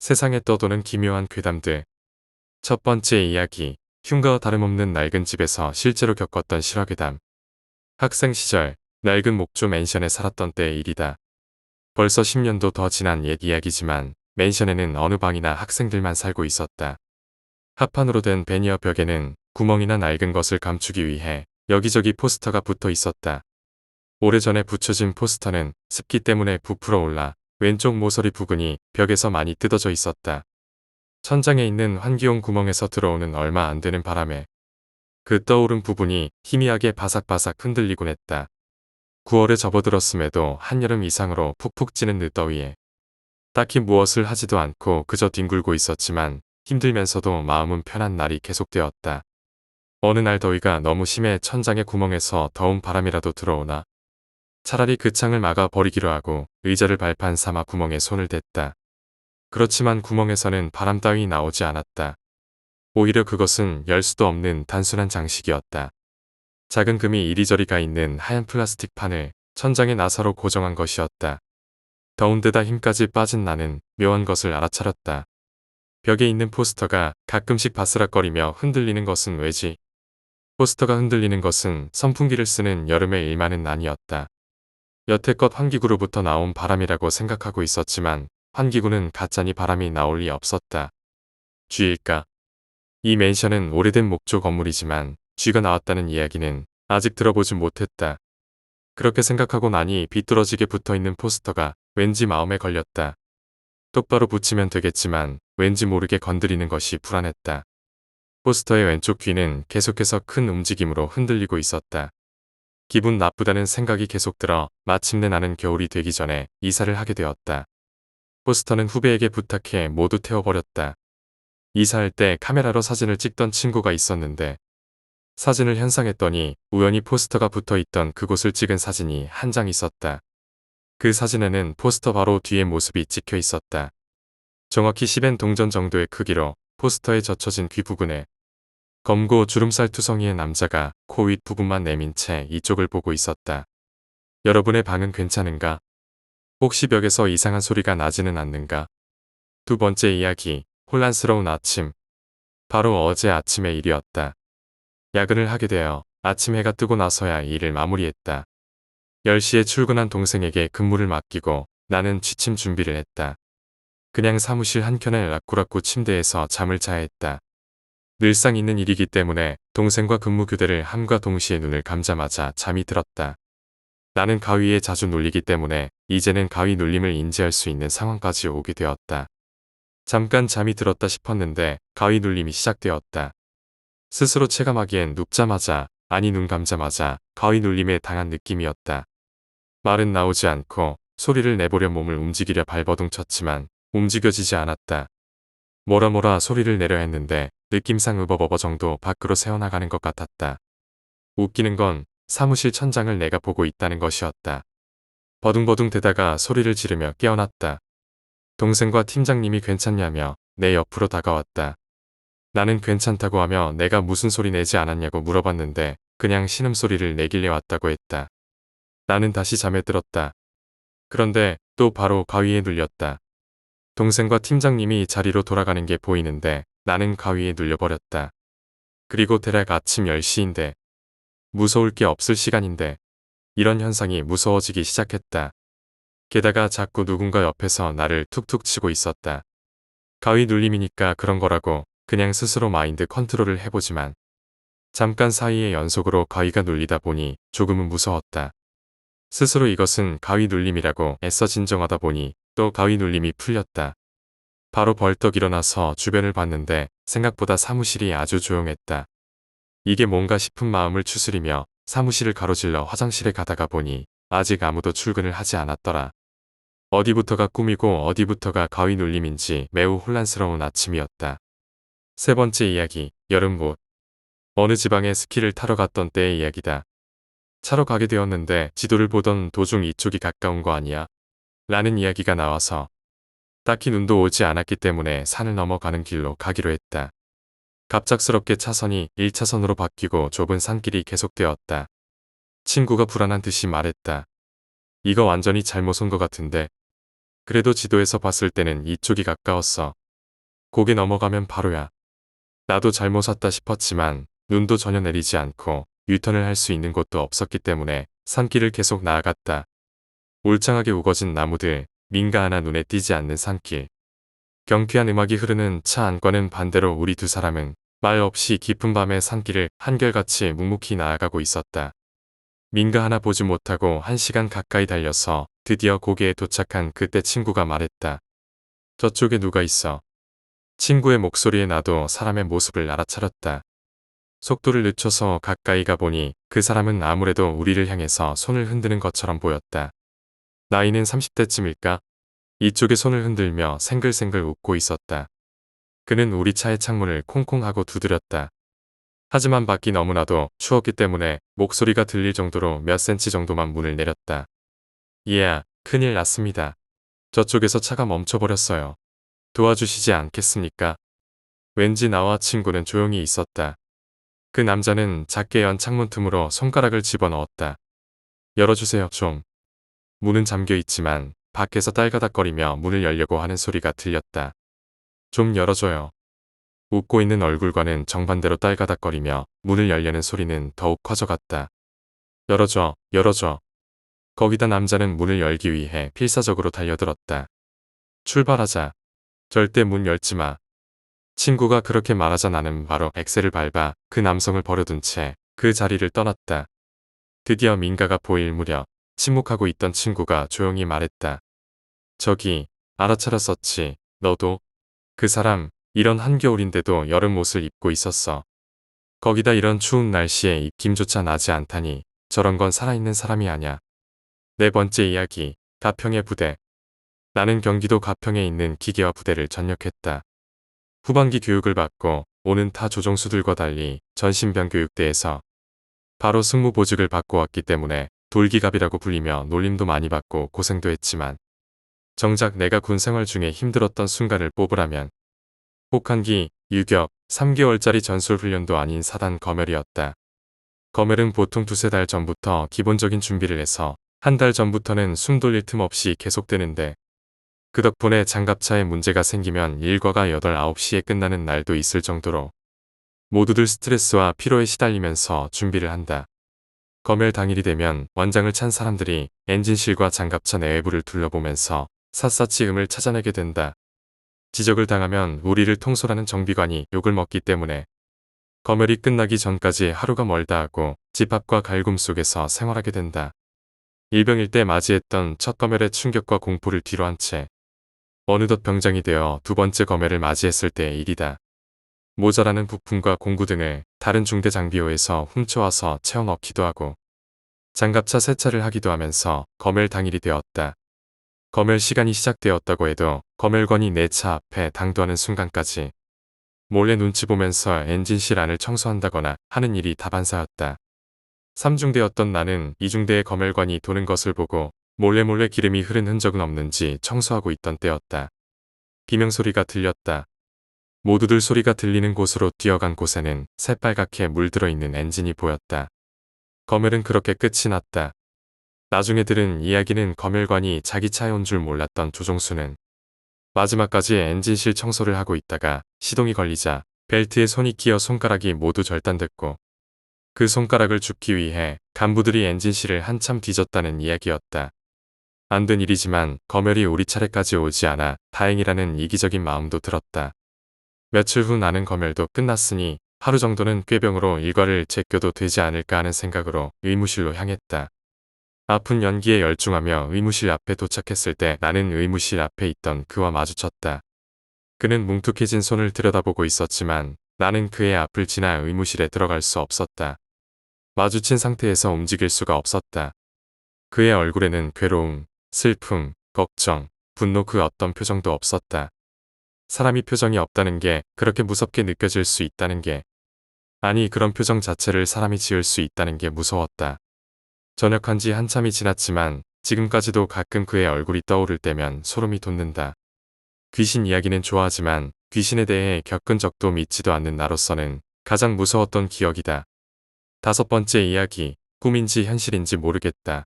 세상에 떠도는 기묘한 괴담들. 첫 번째 이야기. 흉가와 다름없는 낡은 집에서 실제로 겪었던 실화괴담. 학생 시절 낡은 목조 맨션에 살았던 때의 일이다. 벌써 10년도 더 지난 옛 이야기지만 맨션에는 어느 방이나 학생들만 살고 있었다. 합판으로 된 베니어 벽에는 구멍이나 낡은 것을 감추기 위해 여기저기 포스터가 붙어 있었다. 오래전에 붙여진 포스터는 습기 때문에 부풀어 올라 왼쪽 모서리 부근이 벽에서 많이 뜯어져 있었다. 천장에 있는 환기용 구멍에서 들어오는 얼마 안 되는 바람에 그 떠오른 부분이 희미하게 바삭바삭 흔들리곤 했다. 9월에 접어들었음에도 한여름 이상으로 푹푹 찌는 늦더위에 딱히 무엇을 하지도 않고 그저 뒹굴고 있었지만 힘들면서도 마음은 편한 날이 계속되었다. 어느 날 더위가 너무 심해 천장의 구멍에서 더운 바람이라도 들어오나 차라리 그 창을 막아 버리기로 하고 의자를 발판 삼아 구멍에 손을 댔다. 그렇지만 구멍에서는 바람 따위 나오지 않았다. 오히려 그것은 열 수도 없는 단순한 장식이었다. 작은 금이 이리저리 가 있는 하얀 플라스틱 판을 천장에 나사로 고정한 것이었다. 더운 데다 힘까지 빠진 나는 묘한 것을 알아차렸다. 벽에 있는 포스터가 가끔씩 바스락거리며 흔들리는 것은 왜지? 포스터가 흔들리는 것은 선풍기를 쓰는 여름의 일만은 아니었다. 여태껏 환기구로부터 나온 바람이라고 생각하고 있었지만 환기구는 가짜니 바람이 나올 리 없었다. 쥐일까? 이 맨션은 오래된 목조 건물이지만 쥐가 나왔다는 이야기는 아직 들어보진 못했다. 그렇게 생각하고 나니 비뚤어지게 붙어있는 포스터가 왠지 마음에 걸렸다. 똑바로 붙이면 되겠지만 왠지 모르게 건드리는 것이 불안했다. 포스터의 왼쪽 귀는 계속해서 큰 움직임으로 흔들리고 있었다. 기분 나쁘다는 생각이 계속 들어 마침내 나는 겨울이 되기 전에 이사를 하게 되었다. 포스터는 후배에게 부탁해 모두 태워버렸다. 이사할 때 카메라로 사진을 찍던 친구가 있었는데 사진을 현상했더니 우연히 포스터가 붙어있던 그곳을 찍은 사진이 한 장 있었다. 그 사진에는 포스터 바로 뒤의 모습이 찍혀 있었다. 정확히 10엔 동전 정도의 크기로 포스터에 젖혀진 귀 부근에 검고 주름살 투성이의 남자가 코 윗 부분만 내민 채 이쪽을 보고 있었다. 여러분의 방은 괜찮은가? 혹시 벽에서 이상한 소리가 나지는 않는가? 두 번째 이야기. 혼란스러운 아침. 바로 어제 아침의 일이었다. 야근을 하게 되어 아침 해가 뜨고 나서야 일을 마무리했다. 10시에 출근한 동생에게 근무를 맡기고 나는 취침 준비를 했다. 그냥 사무실 한켠의 라꾸라꾸 침대에서 잠을 자야 했다. 늘상 있는 일이기 때문에 동생과 근무 교대를 함과 동시에 눈을 감자마자 잠이 들었다. 나는 가위에 자주 눌리기 때문에 이제는 가위 눌림을 인지할 수 있는 상황까지 오게 되었다. 잠깐 잠이 들었다 싶었는데 가위 눌림이 시작되었다. 스스로 체감하기엔 눕자마자, 아니 눈 감자마자 가위 눌림에 당한 느낌이었다. 말은 나오지 않고 소리를 내보려 몸을 움직이려 발버둥 쳤지만 움직여지지 않았다. 뭐라 소리를 내려 했는데 느낌상 으버버버 정도 밖으로 새어나가는 것 같았다. 웃기는 건 사무실 천장을 내가 보고 있다는 것이었다. 버둥버둥 대다가 소리를 지르며 깨어났다. 동생과 팀장님이 괜찮냐며 내 옆으로 다가왔다. 나는 괜찮다고 하며 내가 무슨 소리 내지 않았냐고 물어봤는데 그냥 신음소리를 내길래 왔다고 했다. 나는 다시 잠에 들었다. 그런데 또 바로 가위에 눌렸다. 동생과 팀장님이 자리로 돌아가는 게 보이는데 나는 가위에 눌려버렸다. 그리고 대략 아침 10시인데 무서울 게 없을 시간인데 이런 현상이 무서워지기 시작했다. 게다가 자꾸 누군가 옆에서 나를 툭툭 치고 있었다. 가위 눌림이니까 그런 거라고 그냥 스스로 마인드 컨트롤을 해보지만 잠깐 사이에 연속으로 가위가 눌리다 보니 조금은 무서웠다. 스스로 이것은 가위 눌림이라고 애써 진정하다 보니 또 가위 눌림이 풀렸다. 바로 벌떡 일어나서 주변을 봤는데 생각보다 사무실이 아주 조용했다. 이게 뭔가 싶은 마음을 추스리며 사무실을 가로질러 화장실에 가다가 보니 아직 아무도 출근을 하지 않았더라. 어디부터가 꿈이고 어디부터가 가위 눌림인지 매우 혼란스러운 아침이었다. 세 번째 이야기. 여름옷. 어느 지방에 스키를 타러 갔던 때의 이야기다. 차로 가게 되었는데 지도를 보던 도중 이쪽이 가까운 거 아니야? 라는 이야기가 나와서 딱히 눈도 오지 않았기 때문에 산을 넘어가는 길로 가기로 했다. 갑작스럽게 차선이 1차선으로 바뀌고 좁은 산길이 계속되었다. 친구가 불안한 듯이 말했다. 이거 완전히 잘못 온 것 같은데. 그래도 지도에서 봤을 때는 이쪽이 가까웠어. 고개 넘어가면 바로야. 나도 잘못 왔다 싶었지만 눈도 전혀 내리지 않고 유턴을 할 수 있는 곳도 없었기 때문에 산길을 계속 나아갔다. 울창하게 우거진 나무들, 민가 하나 눈에 띄지 않는 산길. 경쾌한 음악이 흐르는 차 안과는 반대로 우리 두 사람은 말 없이 깊은 밤의 산길을 한결같이 묵묵히 나아가고 있었다. 민가 하나 보지 못하고 1시간 가까이 달려서 드디어 고개에 도착한 그때 친구가 말했다. 저쪽에 누가 있어. 친구의 목소리에 나도 사람의 모습을 알아차렸다. 속도를 늦춰서 가까이 가보니 그 사람은 아무래도 우리를 향해서 손을 흔드는 것처럼 보였다. 나이는 30대쯤일까? 이쪽에 손을 흔들며 생글생글 웃고 있었다. 그는 우리 차의 창문을 콩콩하고 두드렸다. 하지만 밖이 너무나도 추웠기 때문에 목소리가 들릴 정도로 몇 센치 정도만 문을 내렸다. 이야, 큰일 났습니다. 저쪽에서 차가 멈춰버렸어요. 도와주시지 않겠습니까? 왠지 나와 친구는 조용히 있었다. 그 남자는 작게 연 창문 틈으로 손가락을 집어넣었다. 열어주세요, 좀. 문은 잠겨 있지만 밖에서 딸가닥거리며 문을 열려고 하는 소리가 들렸다. 좀 열어줘요. 웃고 있는 얼굴과는 정반대로 딸가닥거리며 문을 열려는 소리는 더욱 커져갔다. 열어줘, 열어줘. 거기다 남자는 문을 열기 위해 필사적으로 달려들었다. 출발하자. 절대 문 열지 마. 친구가 그렇게 말하자 나는 바로 엑셀을 밟아 그 남성을 버려둔 채 그 자리를 떠났다. 드디어 민가가 보일 무렵 침묵하고 있던 친구가 조용히 말했다. 저기, 알아차렸었지, 너도? 그 사람, 이런 한겨울인데도 여름 옷을 입고 있었어. 거기다 이런 추운 날씨에 입김조차 나지 않다니 저런 건 살아있는 사람이 아냐. 네 번째 이야기, 가평의 부대. 나는 경기도 가평에 있는 기계화 부대를 전역했다. 후반기 교육을 받고 오는 타 조종수들과 달리 전신병 교육대에서 바로 승무보직을 받고 왔기 때문에 돌기갑이라고 불리며 놀림도 많이 받고 고생도 했지만 정작 내가 군 생활 중에 힘들었던 순간을 뽑으라면 혹한기, 유격, 3개월짜리 전술훈련도 아닌 사단 검열이었다. 검열은 보통 2~3달 전부터 기본적인 준비를 해서 1달 전부터는 숨 돌릴 틈 없이 계속되는데 그 덕분에 장갑차에 문제가 생기면 일과가 8, 9시에 끝나는 날도 있을 정도로 모두들 스트레스와 피로에 시달리면서 준비를 한다. 검열 당일이 되면 원장을 찬 사람들이 엔진실과 장갑차 내외부를 둘러보면서 샅샅이 음을 찾아내게 된다. 지적을 당하면 우리를 통솔하는 정비관이 욕을 먹기 때문에 검열이 끝나기 전까지 하루가 멀다 하고 집합과 갈굼 속에서 생활하게 된다. 일병일 때 맞이했던 첫 검열의 충격과 공포를 뒤로 한 채 어느덧 병장이 되어 두 번째 검열을 맞이했을 때의 일이다. 모자라는 부품과 공구 등을 다른 중대 장비호에서 훔쳐와서 채워 넣기도 하고 장갑차 세차를 하기도 하면서 검열 당일이 되었다. 검열 시간이 시작되었다고 해도 검열관이 내 차 앞에 당도하는 순간까지 몰래 눈치 보면서 엔진실 안을 청소한다거나 하는 일이 다반사였다. 3중대였던 나는 2중대의 검열관이 도는 것을 보고 몰래 기름이 흐른 흔적은 없는지 청소하고 있던 때였다. 비명소리가 들렸다. 모두들 소리가 들리는 곳으로 뛰어간 곳에는 새빨갛게 물들어 있는 엔진이 보였다. 검열은 그렇게 끝이 났다. 나중에 들은 이야기는 검열관이 자기 차에 온 줄 몰랐던 조종수는 마지막까지 엔진실 청소를 하고 있다가 시동이 걸리자 벨트에 손이 끼어 손가락이 모두 절단됐고 그 손가락을 줍기 위해 간부들이 엔진실을 한참 뒤졌다는 이야기였다. 안 된 일이지만 검열이 우리 차례까지 오지 않아 다행이라는 이기적인 마음도 들었다. 며칠 후 나는 검열도 끝났으니 하루 정도는 꾀병으로 일과를 제껴도 되지 않을까 하는 생각으로 의무실로 향했다. 아픈 연기에 열중하며 의무실 앞에 도착했을 때 나는 의무실 앞에 있던 그와 마주쳤다. 그는 뭉툭해진 손을 들여다보고 있었지만 나는 그의 앞을 지나 의무실에 들어갈 수 없었다. 마주친 상태에서 움직일 수가 없었다. 그의 얼굴에는 괴로움, 슬픔, 걱정, 분노 그 어떤 표정도 없었다. 사람이 표정이 없다는 게 그렇게 무섭게 느껴질 수 있다는 게 아니 그런 표정 자체를 사람이 지을 수 있다는 게 무서웠다. 전역한 지 한참이 지났지만 지금까지도 가끔 그의 얼굴이 떠오를 때면 소름이 돋는다. 귀신 이야기는 좋아하지만 귀신에 대해 겪은 적도 믿지도 않는 나로서는 가장 무서웠던 기억이다. 5번째 이야기, 꿈인지 현실인지 모르겠다.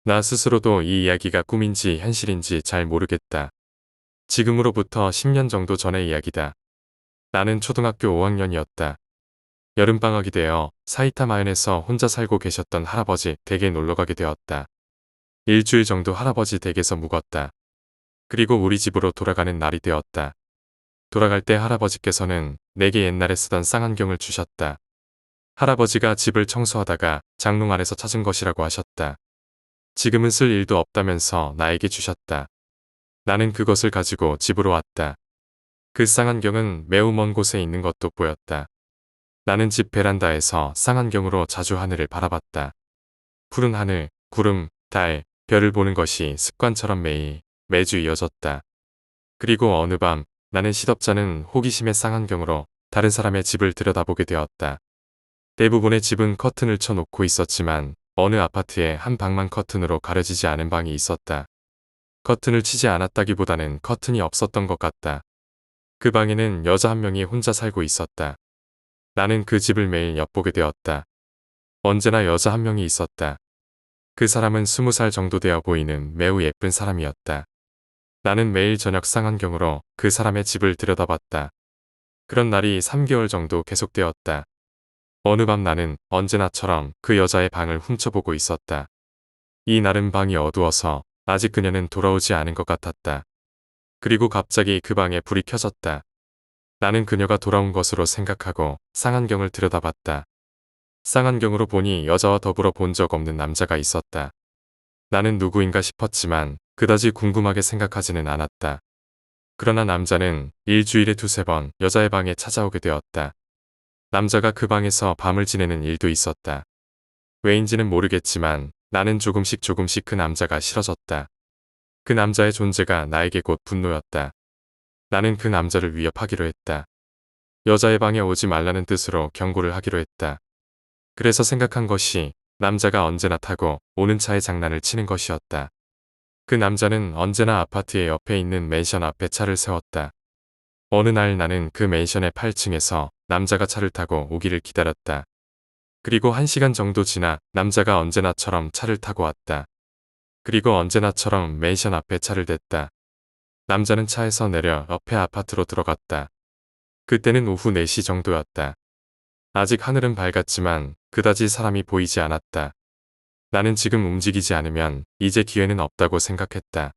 나 스스로도 이 이야기가 꿈인지 현실인지 잘 모르겠다. 지금으로부터 10년 정도 전의 이야기다. 나는 초등학교 5학년이었다. 여름방학이 되어 사이타마현에서 혼자 살고 계셨던 할아버지 댁에 놀러가게 되었다. 일주일 정도 할아버지 댁에서 묵었다. 그리고 우리 집으로 돌아가는 날이 되었다. 돌아갈 때 할아버지께서는 내게 옛날에 쓰던 쌍안경을 주셨다. 할아버지가 집을 청소하다가 장롱 안에서 찾은 것이라고 하셨다. 지금은 쓸 일도 없다면서 나에게 주셨다. 나는 그것을 가지고 집으로 왔다. 그 쌍안경은 매우 먼 곳에 있는 것도 보였다. 나는 집 베란다에서 쌍안경으로 자주 하늘을 바라봤다. 푸른 하늘, 구름, 달, 별을 보는 것이 습관처럼 매주 이어졌다. 그리고 어느 밤 나는 시덥잖은 호기심의 쌍안경으로 다른 사람의 집을 들여다보게 되었다. 대부분의 집은 커튼을 쳐놓고 있었지만 어느 아파트에 한 방만 커튼으로 가려지지 않은 방이 있었다. 커튼을 치지 않았다기보다는 커튼이 없었던 것 같다. 그 방에는 여자 한 명이 혼자 살고 있었다. 나는 그 집을 매일 엿보게 되었다. 언제나 여자 한 명이 있었다. 그 사람은 20살 정도 되어 보이는 매우 예쁜 사람이었다. 나는 매일 저녁 쌍안경으로 그 사람의 집을 들여다봤다. 그런 날이 3개월 정도 계속되었다. 어느 밤 나는 언제나처럼 그 여자의 방을 훔쳐보고 있었다. 이 날은 방이 어두워서 아직 그녀는 돌아오지 않은 것 같았다. 그리고 갑자기 그 방에 불이 켜졌다. 나는 그녀가 돌아온 것으로 생각하고 쌍안경을 들여다봤다. 쌍안경으로 보니 여자와 더불어 본 적 없는 남자가 있었다. 나는 누구인가 싶었지만 그다지 궁금하게 생각하지는 않았다. 그러나 남자는 일주일에 2~3번 여자의 방에 찾아오게 되었다. 남자가 그 방에서 밤을 지내는 일도 있었다. 왜인지는 모르겠지만 나는 조금씩 그 남자가 싫어졌다. 그 남자의 존재가 나에게 곧 분노였다. 나는 그 남자를 위협하기로 했다. 여자의 방에 오지 말라는 뜻으로 경고를 하기로 했다. 그래서 생각한 것이 남자가 언제나 타고 오는 차에 장난을 치는 것이었다. 그 남자는 언제나 아파트의 옆에 있는 맨션 앞에 차를 세웠다. 어느 날 나는 그 맨션의 8층에서 남자가 차를 타고 오기를 기다렸다. 그리고 1시간 정도 지나 남자가 언제나처럼 차를 타고 왔다. 그리고 언제나처럼 맨션 앞에 차를 댔다. 남자는 차에서 내려 옆에 아파트로 들어갔다. 그때는 오후 4시 정도였다. 아직 하늘은 밝았지만 그다지 사람이 보이지 않았다. 나는 지금 움직이지 않으면 이제 기회는 없다고 생각했다.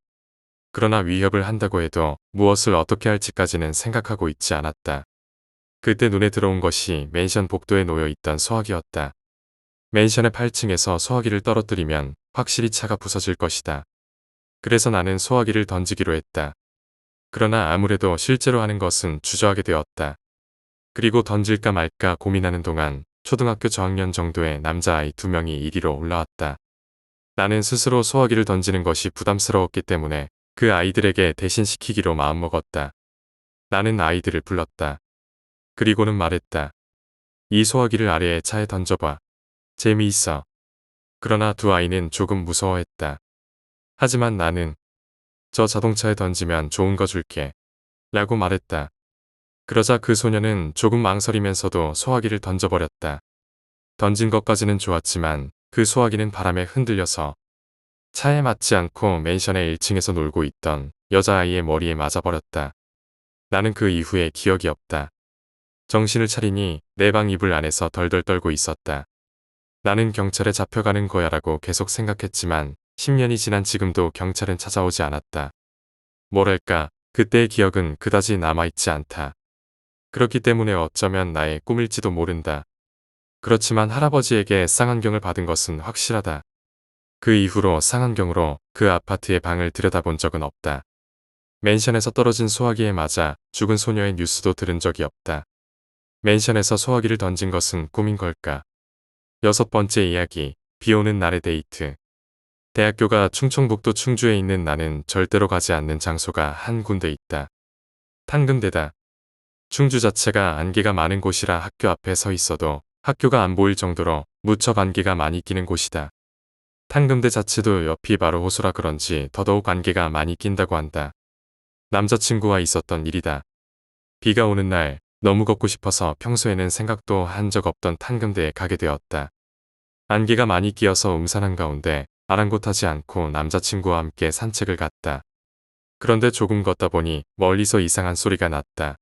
그러나 위협을 한다고 해도 무엇을 어떻게 할지까지는 생각하고 있지 않았다. 그때 눈에 들어온 것이 맨션 복도에 놓여 있던 소화기였다. 맨션의 8층에서 소화기를 떨어뜨리면 확실히 차가 부서질 것이다. 그래서 나는 소화기를 던지기로 했다. 그러나 아무래도 실제로 하는 것은 주저하게 되었다. 그리고 던질까 말까 고민하는 동안 초등학교 저학년 정도의 남자아이 2명이 이리로 올라왔다. 나는 스스로 소화기를 던지는 것이 부담스러웠기 때문에 그 아이들에게 대신 시키기로 마음먹었다. 나는 아이들을 불렀다. 그리고는 말했다. 이 소화기를 아래의 차에 던져봐. 재미있어. 그러나 두 아이는 조금 무서워했다. 하지만 나는 저 자동차에 던지면 좋은 거 줄게. 라고 말했다. 그러자 그 소녀는 조금 망설이면서도 소화기를 던져버렸다. 던진 것까지는 좋았지만 그 소화기는 바람에 흔들려서 차에 맞지 않고 맨션의 1층에서 놀고 있던 여자아이의 머리에 맞아버렸다. 나는 그 이후에 기억이 없다. 정신을 차리니 내 방 이불 안에서 덜덜 떨고 있었다. 나는 경찰에 잡혀가는 거야라고 계속 생각했지만 10년이 지난 지금도 경찰은 찾아오지 않았다. 뭐랄까, 그때의 기억은 그다지 남아있지 않다. 그렇기 때문에 어쩌면 나의 꿈일지도 모른다. 그렇지만 할아버지에게 쌍안경을 받은 것은 확실하다. 그 이후로 쌍안경으로 그 아파트의 방을 들여다본 적은 없다. 맨션에서 떨어진 소화기에 맞아 죽은 소녀의 뉴스도 들은 적이 없다. 맨션에서 소화기를 던진 것은 꿈인 걸까? 6번째 이야기, 비오는 날의 데이트. 대학교가 충청북도 충주에 있는 나는 절대로 가지 않는 장소가 한 군데 있다. 탄금대다. 충주 자체가 안개가 많은 곳이라 학교 앞에 서 있어도 학교가 안 보일 정도로 무척 안개가 많이 끼는 곳이다. 탄금대 자체도 옆이 바로 호수라 그런지 더더욱 안개가 많이 낀다고 한다. 남자친구와 있었던 일이다. 비가 오는 날 너무 걷고 싶어서 평소에는 생각도 한 적 없던 탄금대에 가게 되었다. 안개가 많이 끼어서 음산한 가운데 아랑곳하지 않고 남자친구와 함께 산책을 갔다. 그런데 조금 걷다 보니 멀리서 이상한 소리가 났다.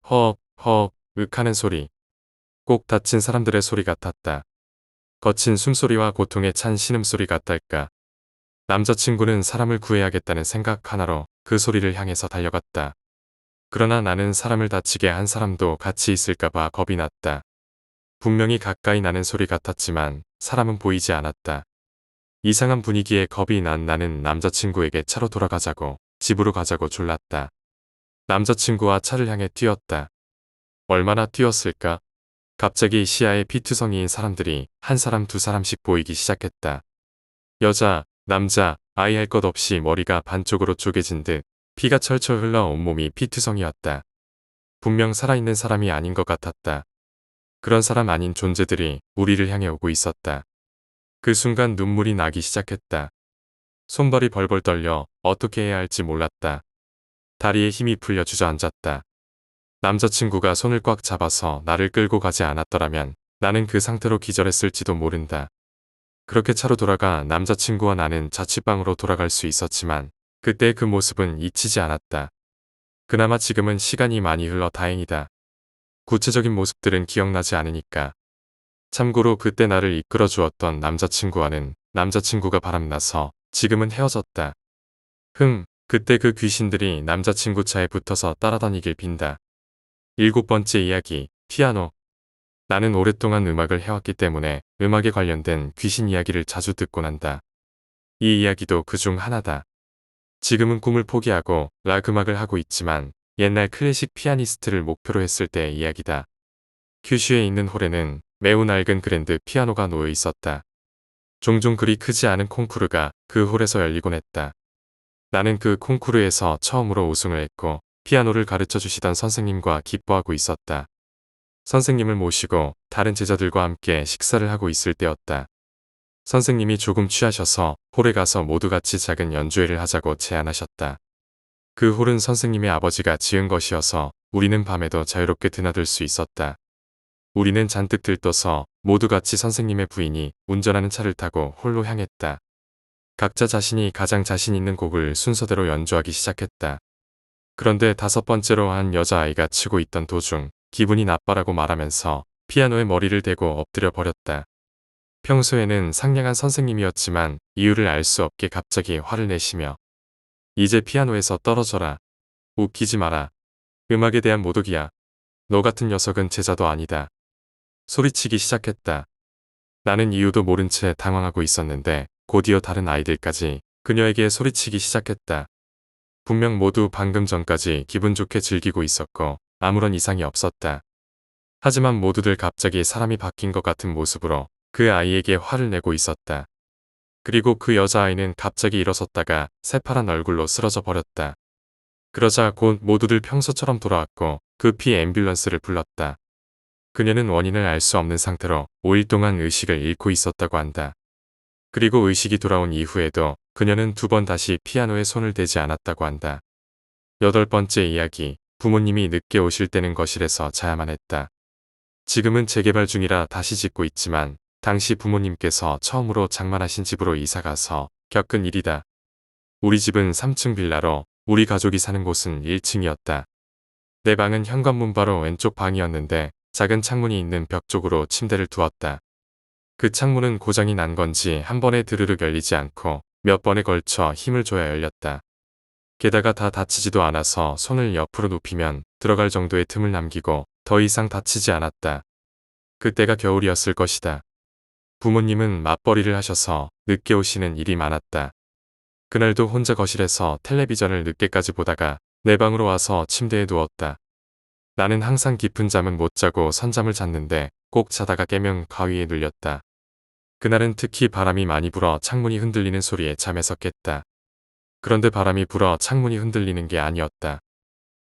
허업, 허업, 윽하는 소리. 꼭 다친 사람들의 소리 같았다. 거친 숨소리와 고통에 찬 신음소리 같달까. 남자친구는 사람을 구해야겠다는 생각 하나로 그 소리를 향해서 달려갔다. 그러나 나는 사람을 다치게 한 사람도 같이 있을까봐 겁이 났다. 분명히 가까이 나는 소리 같았지만 사람은 보이지 않았다. 이상한 분위기에 겁이 난 나는 남자친구에게 차로 돌아가자고 집으로 가자고 졸랐다. 남자친구와 차를 향해 뛰었다. 얼마나 뛰었을까? 갑자기 시야에 피투성이인 사람들이 한 사람 두 사람씩 보이기 시작했다. 여자, 남자, 아이 할 것 없이 머리가 반쪽으로 쪼개진 듯 피가 철철 흘러 온몸이 피투성이었다. 분명 살아있는 사람이 아닌 것 같았다. 그런 사람 아닌 존재들이 우리를 향해 오고 있었다. 그 순간 눈물이 나기 시작했다. 손발이 벌벌 떨려 어떻게 해야 할지 몰랐다. 다리에 힘이 풀려 주저앉았다. 남자친구가 손을 꽉 잡아서 나를 끌고 가지 않았더라면 나는 그 상태로 기절했을지도 모른다. 그렇게 차로 돌아가 남자친구와 나는 자취방으로 돌아갈 수 있었지만 그때 그 모습은 잊히지 않았다. 그나마 지금은 시간이 많이 흘러 다행이다. 구체적인 모습들은 기억나지 않으니까. 참고로 그때 나를 이끌어 주었던 남자친구와는 남자친구가 바람나서 지금은 헤어졌다. 그때 그 귀신들이 남자친구 차에 붙어서 따라다니길 빈다. 7번째 이야기, 피아노. 나는 오랫동안 음악을 해왔기 때문에 음악에 관련된 귀신 이야기를 자주 듣곤 한다. 이 이야기도 그중 하나다. 지금은 꿈을 포기하고 락 음악을 하고 있지만 옛날 클래식 피아니스트를 목표로 했을 때의 이야기다. 큐슈에 있는 홀에는 매우 낡은 그랜드 피아노가 놓여 있었다. 종종 그리 크지 않은 콩쿠르가 그 홀에서 열리곤 했다. 나는 그 콩쿠르에서 처음으로 우승을 했고 피아노를 가르쳐 주시던 선생님과 기뻐하고 있었다. 선생님을 모시고 다른 제자들과 함께 식사를 하고 있을 때였다. 선생님이 조금 취하셔서 홀에 가서 모두 같이 작은 연주회를 하자고 제안하셨다. 그 홀은 선생님의 아버지가 지은 것이어서 우리는 밤에도 자유롭게 드나들 수 있었다. 우리는 잔뜩 들떠서 모두 같이 선생님의 부인이 운전하는 차를 타고 홀로 향했다. 각자 자신이 가장 자신 있는 곡을 순서대로 연주하기 시작했다. 그런데 5번째로 한 여자아이가 치고 있던 도중 기분이 나빠라고 말하면서 피아노에 머리를 대고 엎드려 버렸다. 평소에는 상냥한 선생님이었지만 이유를 알 수 없게 갑자기 화를 내시며 이제 피아노에서 떨어져라. 웃기지 마라. 음악에 대한 모독이야. 너 같은 녀석은 제자도 아니다. 소리치기 시작했다. 나는 이유도 모른 채 당황하고 있었는데 곧이어 다른 아이들까지 그녀에게 소리치기 시작했다. 분명 모두 방금 전까지 기분 좋게 즐기고 있었고 아무런 이상이 없었다. 하지만 모두들 갑자기 사람이 바뀐 것 같은 모습으로 그 아이에게 화를 내고 있었다. 그리고 그 여자아이는 갑자기 일어섰다가 새파란 얼굴로 쓰러져 버렸다. 그러자 곧 모두들 평소처럼 돌아왔고 급히 앰뷸런스를 불렀다. 그녀는 원인을 알 수 없는 상태로 5일 동안 의식을 잃고 있었다고 한다. 그리고 의식이 돌아온 이후에도 그녀는 2번 다시 피아노에 손을 대지 않았다고 한다. 8번째 이야기, 부모님이 늦게 오실 때는 거실에서 자야만 했다. 지금은 재개발 중이라 다시 짓고 있지만 당시 부모님께서 처음으로 장만하신 집으로 이사가서 겪은 일이다. 우리 집은 3층 빌라로 우리 가족이 사는 곳은 1층이었다. 내 방은 현관문 바로 왼쪽 방이었는데 작은 창문이 있는 벽 쪽으로 침대를 두었다. 그 창문은 고장이 난 건지 한 번에 드르륵 열리지 않고 몇 번에 걸쳐 힘을 줘야 열렸다. 게다가 다 닫히지도 않아서 손을 옆으로 눕히면 들어갈 정도의 틈을 남기고 더 이상 닫히지 않았다. 그때가 겨울이었을 것이다. 부모님은 맞벌이를 하셔서 늦게 오시는 일이 많았다. 그날도 혼자 거실에서 텔레비전을 늦게까지 보다가 내 방으로 와서 침대에 누웠다. 나는 항상 깊은 잠은 못 자고 선잠을 잤는데 꼭 자다가 깨면 가위에 눌렸다. 그날은 특히 바람이 많이 불어 창문이 흔들리는 소리에 잠에서 깼다. 그런데 바람이 불어 창문이 흔들리는 게 아니었다.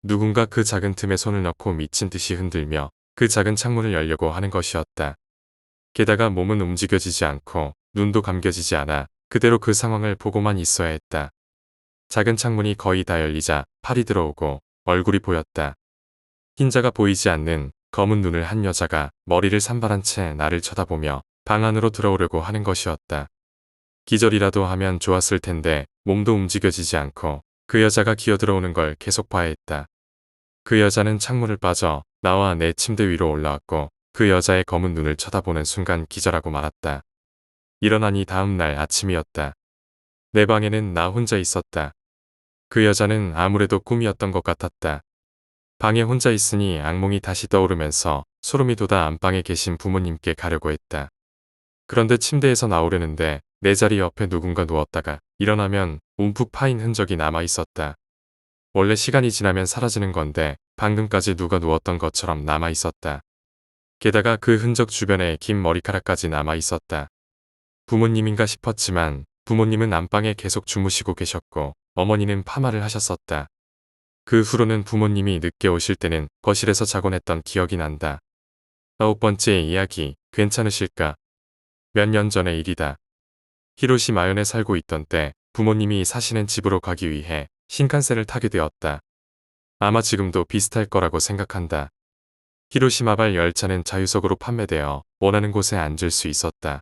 누군가 그 작은 틈에 손을 넣고 미친 듯이 흔들며 그 작은 창문을 열려고 하는 것이었다. 게다가 몸은 움직여지지 않고 눈도 감겨지지 않아 그대로 그 상황을 보고만 있어야 했다. 작은 창문이 거의 다 열리자 팔이 들어오고 얼굴이 보였다. 흰자가 보이지 않는 검은 눈을 한 여자가 머리를 산발한 채 나를 쳐다보며 방 안으로 들어오려고 하는 것이었다. 기절이라도 하면 좋았을 텐데 몸도 움직여지지 않고 그 여자가 기어들어오는 걸 계속 봐야 했다. 그 여자는 창문을 빠져 나와 내 침대 위로 올라왔고 그 여자의 검은 눈을 쳐다보는 순간 기절하고 말았다. 일어나니 다음 날 아침이었다. 내 방에는 나 혼자 있었다. 그 여자는 아무래도 꿈이었던 것 같았다. 방에 혼자 있으니 악몽이 다시 떠오르면서 소름이 돋아 안방에 계신 부모님께 가려고 했다. 그런데 침대에서 나오려는데 내 자리 옆에 누군가 누웠다가 일어나면 움푹 파인 흔적이 남아 있었다. 원래 시간이 지나면 사라지는 건데 방금까지 누가 누웠던 것처럼 남아 있었다. 게다가 그 흔적 주변에 긴 머리카락까지 남아 있었다. 부모님인가 싶었지만 부모님은 안방에 계속 주무시고 계셨고 어머니는 파마를 하셨었다. 그 후로는 부모님이 늦게 오실 때는 거실에서 자곤 했던 기억이 난다. 9번째 이야기, 괜찮으실까? 몇 년 전의 일이다. 히로시마현에 살고 있던 때 부모님이 사시는 집으로 가기 위해 신칸센을 타게 되었다. 아마 지금도 비슷할 거라고 생각한다. 히로시마발 열차는 자유석으로 판매되어 원하는 곳에 앉을 수 있었다.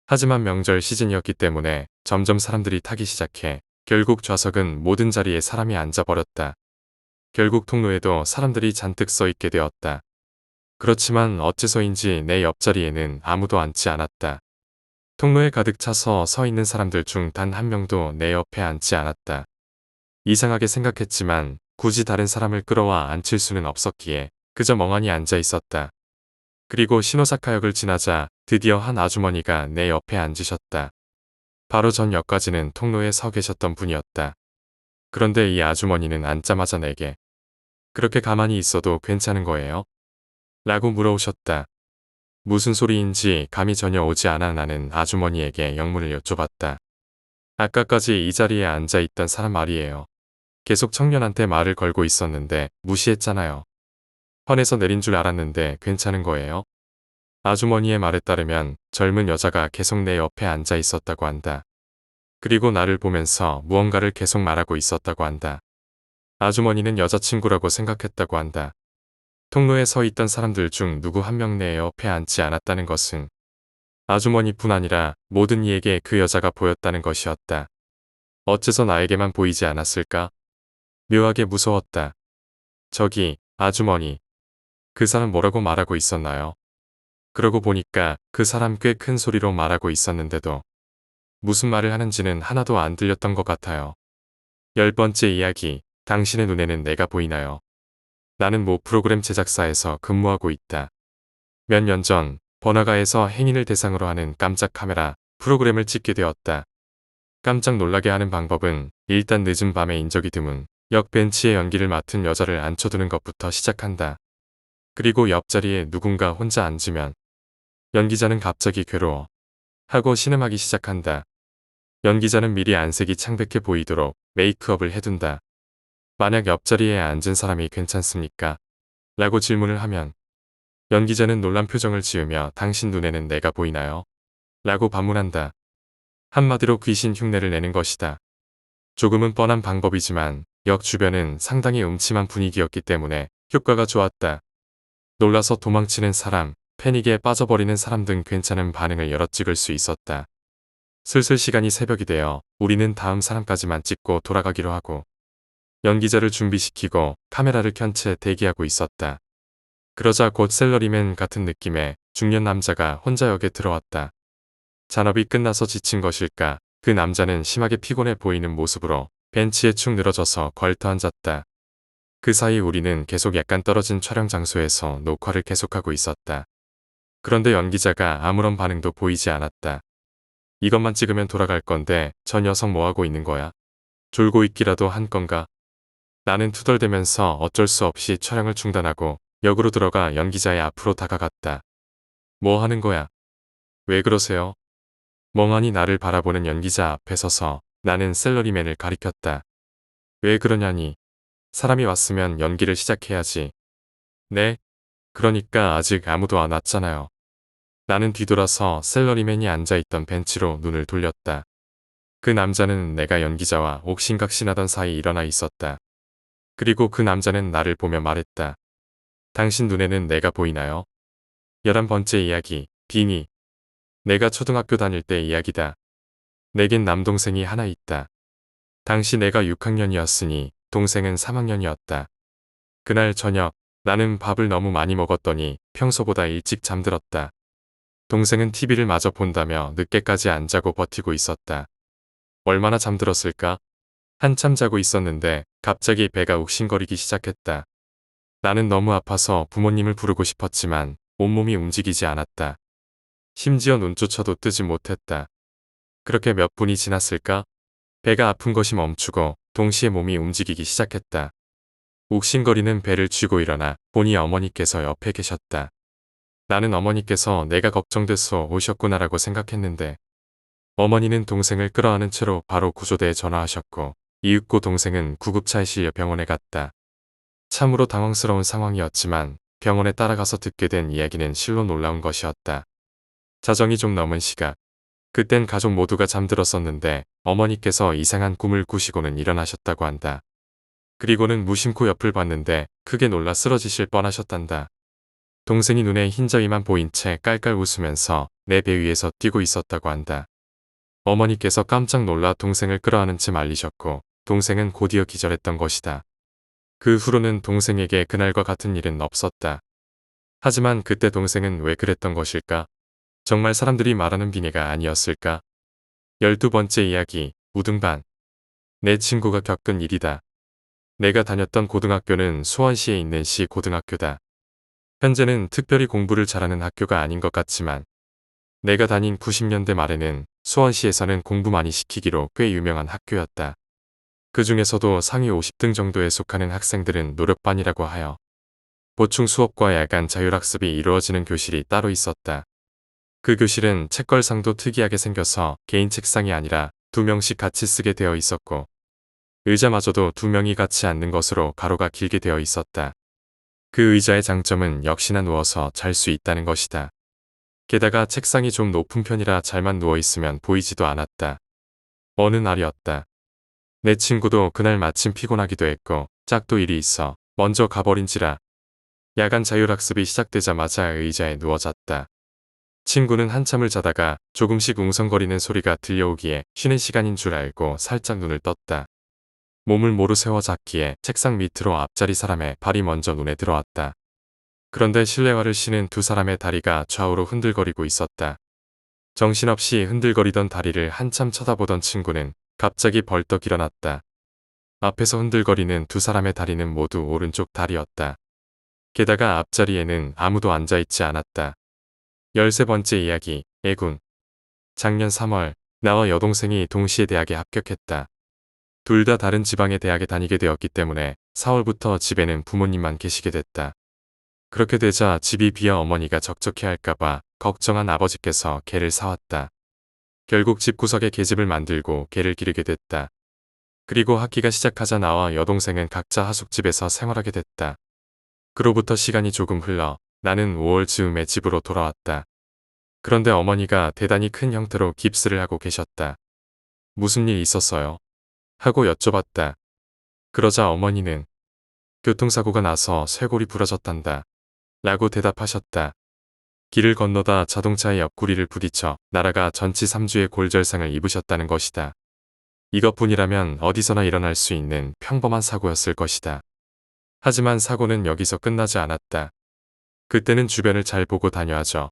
하지만 명절 시즌이었기 때문에 점점 사람들이 타기 시작해 결국 좌석은 모든 자리에 사람이 앉아버렸다. 결국 통로에도 사람들이 잔뜩 서 있게 되었다. 그렇지만 어째서인지 내 옆자리에는 아무도 앉지 않았다. 통로에 가득 차서 서 있는 사람들 중 단 한 명도 내 옆에 앉지 않았다. 이상하게 생각했지만 굳이 다른 사람을 끌어와 앉힐 수는 없었기에 그저 멍하니 앉아 있었다. 그리고 시노사카역을 지나자 드디어 한 아주머니가 내 옆에 앉으셨다. 바로 전 역까지는 통로에 서 계셨던 분이었다. 그런데 이 아주머니는 앉자마자 내게 그렇게 가만히 있어도 괜찮은 거예요? 라고 물어오셨다. 무슨 소리인지 감이 전혀 오지 않아 나는 아주머니에게 영문을 여쭤봤다. 아까까지 이 자리에 앉아있던 사람 말이에요. 계속 청년한테 말을 걸고 있었는데 무시했잖아요. 헌에서 내린 줄 알았는데 괜찮은 거예요? 아주머니의 말에 따르면 젊은 여자가 계속 내 옆에 앉아 있었다고 한다. 그리고 나를 보면서 무언가를 계속 말하고 있었다고 한다. 아주머니는 여자친구라고 생각했다고 한다. 통로에 서 있던 사람들 중 누구 한 명 내 옆에 앉지 않았다는 것은 아주머니뿐 아니라 모든 이에게 그 여자가 보였다는 것이었다. 어째서 나에게만 보이지 않았을까? 묘하게 무서웠다. 저기, 아주머니. 그 사람 뭐라고 말하고 있었나요? 그러고 보니까 그 사람 꽤 큰 소리로 말하고 있었는데도 무슨 말을 하는지는 하나도 안 들렸던 것 같아요. 10번째 이야기, 당신의 눈에는 내가 보이나요? 나는 모 프로그램 제작사에서 근무하고 있다. 몇 년 전 번화가에서 행인을 대상으로 하는 깜짝 카메라 프로그램을 찍게 되었다. 깜짝 놀라게 하는 방법은 일단 늦은 밤에 인적이 드문 역 벤치에 연기를 맡은 여자를 앉혀두는 것부터 시작한다. 그리고 옆자리에 누군가 혼자 앉으면 연기자는 갑자기 괴로워 하고 신음하기 시작한다. 연기자는 미리 안색이 창백해 보이도록 메이크업을 해둔다. 만약 옆자리에 앉은 사람이 괜찮습니까? 라고 질문을 하면 연기자는 놀란 표정을 지으며 당신 눈에는 내가 보이나요? 라고 반문한다. 한마디로 귀신 흉내를 내는 것이다. 조금은 뻔한 방법이지만 역 주변은 상당히 음침한 분위기였기 때문에 효과가 좋았다. 놀라서 도망치는 사람, 패닉에 빠져버리는 사람 등 괜찮은 반응을 여럿 찍을 수 있었다. 슬슬 시간이 새벽이 되어 우리는 다음 사람까지만 찍고 돌아가기로 하고 연기자를 준비시키고 카메라를 켠 채 대기하고 있었다. 그러자 곧 셀러리맨 같은 느낌의 중년 남자가 혼자 역에 들어왔다. 잔업이 끝나서 지친 것일까 그 남자는 심하게 피곤해 보이는 모습으로 벤치에 축 늘어져서 걸터 앉았다. 그 사이 우리는 계속 약간 떨어진 촬영 장소에서 녹화를 계속하고 있었다. 그런데 연기자가 아무런 반응도 보이지 않았다. 이것만 찍으면 돌아갈 건데 저 녀석 뭐하고 있는 거야? 졸고 있기라도 한 건가? 나는 투덜대면서 어쩔 수 없이 촬영을 중단하고 역으로 들어가 연기자의 앞으로 다가갔다. 뭐 하는 거야? 왜 그러세요? 멍하니 나를 바라보는 연기자 앞에 서서 나는 셀러리맨을 가리켰다. 왜 그러냐니. 사람이 왔으면 연기를 시작해야지. 네? 그러니까 아직 아무도 안 왔잖아요. 나는 뒤돌아서 셀러리맨이 앉아있던 벤치로 눈을 돌렸다. 그 남자는 내가 연기자와 옥신각신하던 사이 일어나 있었다. 그리고 그 남자는 나를 보며 말했다. 당신 눈에는 내가 보이나요? 11번째 이야기, 비니. 내가 초등학교 다닐 때 이야기다. 내겐 남동생이 하나 있다. 당시 내가 6학년이었으니 동생은 3학년이었다. 그날 저녁 나는 밥을 너무 많이 먹었더니 평소보다 일찍 잠들었다. 동생은 TV를 마저 본다며 늦게까지 안 자고 버티고 있었다. 얼마나 잠들었을까? 한참 자고 있었는데 갑자기 배가 욱신거리기 시작했다. 나는 너무 아파서 부모님을 부르고 싶었지만 온몸이 움직이지 않았다. 심지어 눈조차도 뜨지 못했다. 그렇게 몇 분이 지났을까? 배가 아픈 것이 멈추고 동시에 몸이 움직이기 시작했다. 욱신거리는 배를 쥐고 일어나 보니 어머니께서 옆에 계셨다. 나는 어머니께서 내가 걱정돼서 오셨구나라고 생각했는데 어머니는 동생을 끌어안은 채로 바로 구조대에 전화하셨고 이윽고 동생은 구급차에 실려 병원에 갔다. 참으로 당황스러운 상황이었지만 병원에 따라가서 듣게 된 이야기는 실로 놀라운 것이었다. 자정이 좀 넘은 시각. 그땐 가족 모두가 잠들었었는데 어머니께서 이상한 꿈을 꾸시고는 일어나셨다고 한다. 그리고는 무심코 옆을 봤는데 크게 놀라 쓰러지실 뻔하셨단다. 동생이 눈에 흰자위만 보인 채 깔깔 웃으면서 내 배 위에서 뛰고 있었다고 한다. 어머니께서 깜짝 놀라 동생을 끌어안은 채 말리셨고 동생은 곧이어 기절했던 것이다. 그 후로는 동생에게 그날과 같은 일은 없었다. 하지만 그때 동생은 왜 그랬던 것일까? 정말 사람들이 말하는 비내가 아니었을까? 12번째 이야기, 우등반. 내 친구가 겪은 일이다. 내가 다녔던 고등학교는 수원시에 있는 시 고등학교다. 현재는 특별히 공부를 잘하는 학교가 아닌 것 같지만 내가 다닌 90년대 말에는 수원시에서는 공부 많이 시키기로 꽤 유명한 학교였다. 그 중에서도 상위 50등 정도에 속하는 학생들은 노력반이라고 하여 보충 수업과 야간 자율학습이 이루어지는 교실이 따로 있었다. 그 교실은 책걸상도 특이하게 생겨서 개인 책상이 아니라 2명씩 같이 쓰게 되어 있었고 의자마저도 2명이 같이 앉는 것으로 가로가 길게 되어 있었다. 그 의자의 장점은 역시나 누워서 잘 수 있다는 것이다. 게다가 책상이 좀 높은 편이라 잘만 누워있으면 보이지도 않았다. 어느 날이었다. 내 친구도 그날 마침 피곤하기도 했고 짝도 일이 있어 먼저 가버린지라 야간 자율학습이 시작되자마자 의자에 누워잤다. 친구는 한참을 자다가 조금씩 웅성거리는 소리가 들려오기에 쉬는 시간인 줄 알고 살짝 눈을 떴다. 몸을 모루 세워 잤기에 책상 밑으로 앞자리 사람의 발이 먼저 눈에 들어왔다. 그런데 실내화를 신은 두 사람의 다리가 좌우로 흔들거리고 있었다. 정신없이 흔들거리던 다리를 한참 쳐다보던 친구는 갑자기 벌떡 일어났다. 앞에서 흔들거리는 두 사람의 다리는 모두 오른쪽 다리였다. 게다가 앞자리에는 아무도 앉아있지 않았다. 13번째 이야기, 애군. 작년 3월, 나와 여동생이 동시에 대학에 합격했다. 둘 다 다른 지방의 대학에 다니게 되었기 때문에 4월부터 집에는 부모님만 계시게 됐다. 그렇게 되자 집이 비어 어머니가 적적해할까봐 걱정한 아버지께서 개를 사왔다. 결국 집구석에 개집을 만들고 개를 기르게 됐다. 그리고 학기가 시작하자 나와 여동생은 각자 하숙집에서 생활하게 됐다. 그로부터 시간이 조금 흘러 나는 5월 즈음에 집으로 돌아왔다. 그런데 어머니가 대단히 큰 형태로 깁스를 하고 계셨다. 무슨 일 있었어요? 하고 여쭤봤다. 그러자 어머니는 교통사고가 나서 쇄골이 부러졌단다. 라고 대답하셨다. 길을 건너다 자동차의 옆구리를 부딪혀 날아가 전치 3주의 골절상을 입으셨다는 것이다. 이것뿐이라면 어디서나 일어날 수 있는 평범한 사고였을 것이다. 하지만 사고는 여기서 끝나지 않았다. 그때는 주변을 잘 보고 다녀야죠.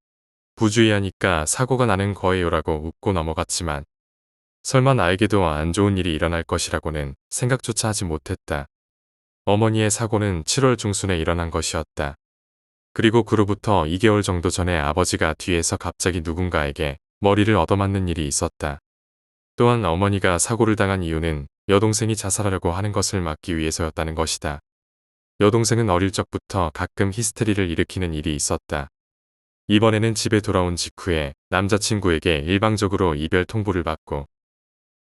부주의하니까 사고가 나는 거예요라고 웃고 넘어갔지만 설마 나에게도 안 좋은 일이 일어날 것이라고는 생각조차 하지 못했다. 어머니의 사고는 7월 중순에 일어난 것이었다. 그리고 그로부터 2개월 정도 전에 아버지가 뒤에서 갑자기 누군가에게 머리를 얻어맞는 일이 있었다. 또한 어머니가 사고를 당한 이유는 여동생이 자살하려고 하는 것을 막기 위해서였다는 것이다. 여동생은 어릴 적부터 가끔 히스테리를 일으키는 일이 있었다. 이번에는 집에 돌아온 직후에 남자친구에게 일방적으로 이별 통보를 받고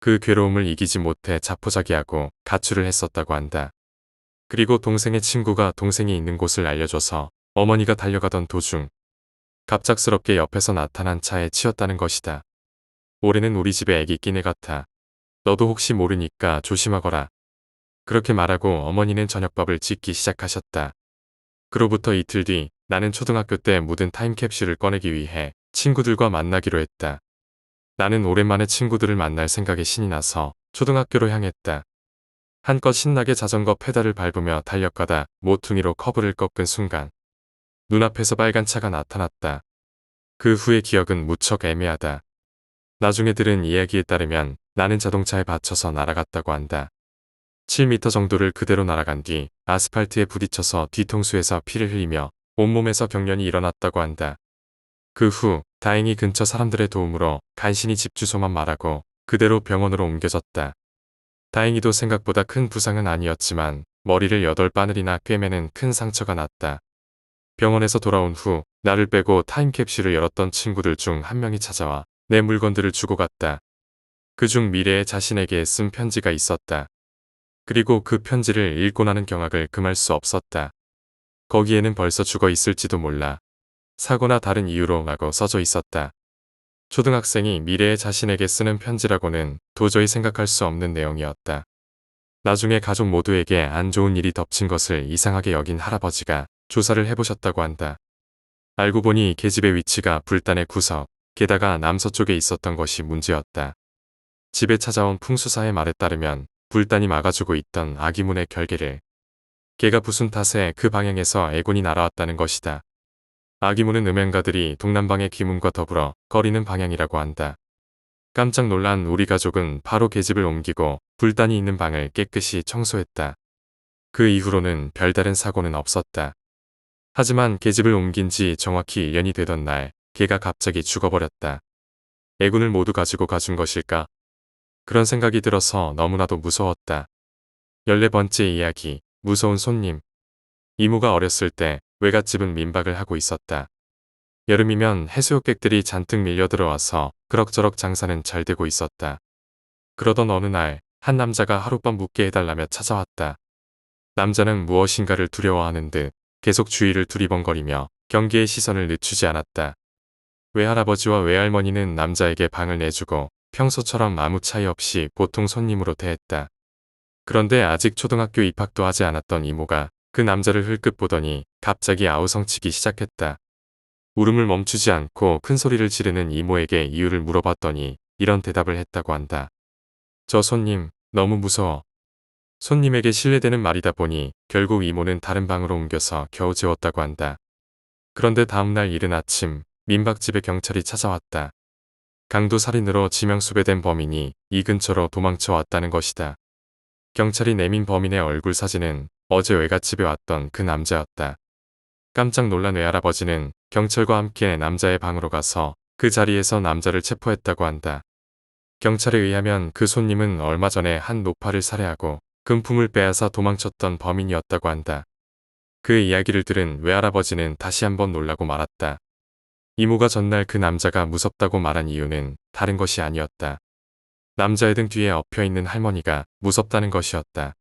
그 괴로움을 이기지 못해 자포자기하고 가출을 했었다고 한다. 그리고 동생의 친구가 동생이 있는 곳을 알려줘서 어머니가 달려가던 도중 갑작스럽게 옆에서 나타난 차에 치였다는 것이다. 올해는 우리 집에 애기 끼네 같아. 너도 혹시 모르니까 조심하거라. 그렇게 말하고 어머니는 저녁밥을 짓기 시작하셨다. 그로부터 이틀 뒤 나는 초등학교 때 묻은 타임캡슐을 꺼내기 위해 친구들과 만나기로 했다. 나는 오랜만에 친구들을 만날 생각에 신이 나서 초등학교로 향했다. 한껏 신나게 자전거 페달을 밟으며 달려가다 모퉁이로 커브를 꺾은 순간 눈앞에서 빨간 차가 나타났다. 그 후의 기억은 무척 애매하다. 나중에 들은 이야기에 따르면 나는 자동차에 받쳐서 날아갔다고 한다. 7m 정도를 그대로 날아간 뒤 아스팔트에 부딪혀서 뒤통수에서 피를 흘리며 온몸에서 경련이 일어났다고 한다. 그 후 다행히 근처 사람들의 도움으로 간신히 집 주소만 말하고 그대로 병원으로 옮겨졌다. 다행히도 생각보다 큰 부상은 아니었지만 머리를 8바늘이나 꿰매는 큰 상처가 났다. 병원에서 돌아온 후 나를 빼고 타임캡슐을 열었던 친구들 중 한 명이 찾아와 내 물건들을 주고 갔다. 그중 미래의 자신에게 쓴 편지가 있었다. 그리고 그 편지를 읽고 나는 경악을 금할 수 없었다. 거기에는 벌써 죽어 있을지도 몰라. 사고나 다른 이유로 라고 써져 있었다. 초등학생이 미래의 자신에게 쓰는 편지라고는 도저히 생각할 수 없는 내용이었다. 나중에 가족 모두에게 안 좋은 일이 덮친 것을 이상하게 여긴 할아버지가 조사를 해보셨다고 한다. 알고 보니 계집의 위치가 불단의 구석, 게다가 남서쪽에 있었던 것이 문제였다. 집에 찾아온 풍수사의 말에 따르면 불단이 막아주고 있던 아기문의 결계를 개가 부순 탓에 그 방향에서 애군이 날아왔다는 것이다. 아기문은 음행가들이 동남방의 귀문과 더불어 거리는 방향이라고 한다. 깜짝 놀란 우리 가족은 바로 계집을 옮기고 불단이 있는 방을 깨끗이 청소했다. 그 이후로는 별다른 사고는 없었다. 하지만 계집을 옮긴 지 정확히 1년이 되던 날 개가 갑자기 죽어버렸다. 애군을 모두 가지고 가준 것일까? 그런 생각이 들어서 너무나도 무서웠다. 14번째 이야기, 무서운 손님. 이모가 어렸을 때 외갓집은 민박을 하고 있었다. 여름이면 해수욕객들이 잔뜩 밀려들어와서 그럭저럭 장사는 잘 되고 있었다. 그러던 어느 날 한 남자가 하룻밤 묵게 해달라며 찾아왔다. 남자는 무엇인가를 두려워하는 듯 계속 주위를 두리번거리며 경계의 시선을 늦추지 않았다. 외할아버지와 외할머니는 남자에게 방을 내주고 평소처럼 아무 차이 없이 보통 손님으로 대했다. 그런데 아직 초등학교 입학도 하지 않았던 이모가 그 남자를 흘끗 보더니 갑자기 아우성치기 시작했다. 울음을 멈추지 않고 큰 소리를 지르는 이모에게 이유를 물어봤더니 이런 대답을 했다고 한다. 저 손님, 너무 무서워. 손님에게 실례되는 말이다 보니 결국 이모는 다른 방으로 옮겨서 겨우 재웠다고 한다. 그런데 다음날 이른 아침 민박집에 경찰이 찾아왔다. 강도살인으로 지명수배된 범인이 이 근처로 도망쳐 왔다는 것이다. 경찰이 내민 범인의 얼굴 사진은 어제 외갓집에 왔던 그 남자였다. 깜짝 놀란 외할아버지는 경찰과 함께 남자의 방으로 가서 그 자리에서 남자를 체포했다고 한다. 경찰에 의하면 그 손님은 얼마 전에 한 노파를 살해하고 금품을 빼앗아 도망쳤던 범인이었다고 한다. 그 이야기를 들은 외할아버지는 다시 한번 놀라고 말았다. 이모가 전날 그 남자가 무섭다고 말한 이유는 다른 것이 아니었다. 남자의 등 뒤에 엎혀있는 할머니가 무섭다는 것이었다.